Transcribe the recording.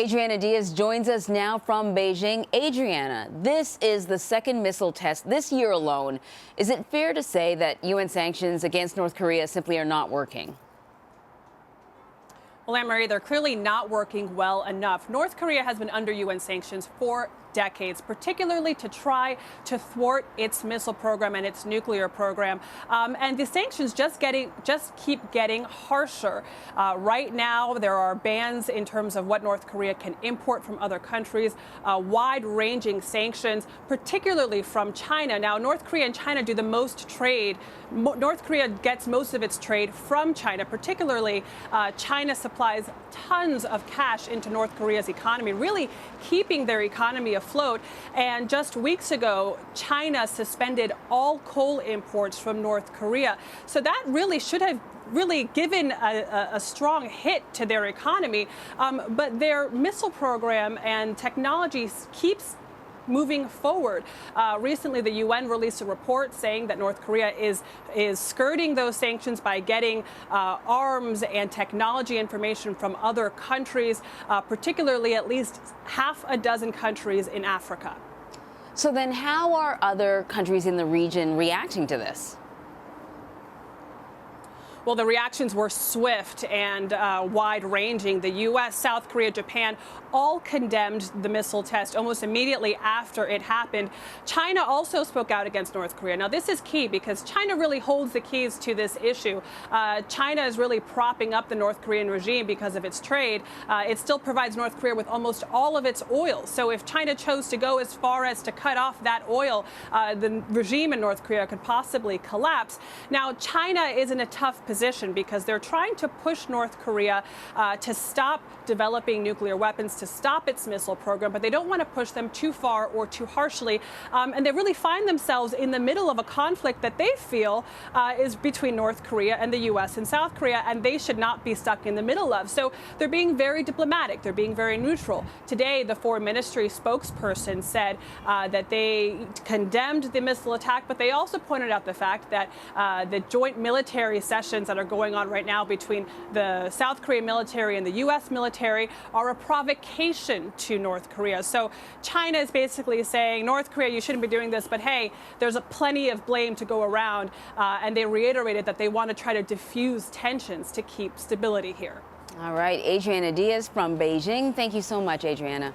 Adriana Diaz joins us now from Beijing. Adriana, this is the second missile test this year alone. Is it fair to say that UN sanctions against North Korea simply are not working? Well, Anne-Marie, they're clearly not working well enough. North Korea has been under UN sanctions for decades, particularly to try to thwart its missile program and its nuclear program. And the sanctions just keep getting harsher. Right now, there are bans in terms of what North Korea can import from other countries, wide-ranging sanctions, particularly from China. Now, North Korea and China do the most trade. North Korea gets most of its trade from China, particularly China supplies tons of cash into North Korea's economy, really keeping their economy afloat. And just weeks ago, China suspended all coal imports from North Korea. So that really should have given a strong hit to their economy. But their missile program and technology keeps moving forward. Recently, the UN released a report saying that North Korea is skirting those sanctions by getting arms and technology information from other countries, particularly at least half a dozen countries in Africa. So then how are other countries in the region reacting to this? Well, the reactions were swift and wide-ranging. The U.S., South Korea, Japan all condemned the missile test almost immediately after it happened. China also spoke out against North Korea. Now, this is key because China really holds the keys to this issue. China is really propping up the North Korean regime because of its trade. It still provides North Korea with almost all of its oil. So if China chose to go as far as to cut off that oil, the regime in North Korea could possibly collapse. Now, China is in a tough position because they're trying to push North Korea to stop developing nuclear weapons, to stop its missile program, but they don't want to push them too far or too harshly. And they really find themselves in the middle of a conflict that they feel is between North Korea and the U.S. and South Korea, and they should not be stuck in the middle of. So they're being very diplomatic. They're being very neutral. Today, the foreign ministry spokesperson said that they condemned the missile attack, but they also pointed out the fact that the joint military sessions that are going on right now between the South Korean military and the U.S. military are a provocation to North Korea. So China is basically saying, North Korea, you shouldn't be doing this, but hey, there's plenty of blame to go around. And they reiterated that they want to try to diffuse tensions to keep stability here. All right, Adriana Diaz from Beijing. Thank you so much, Adriana.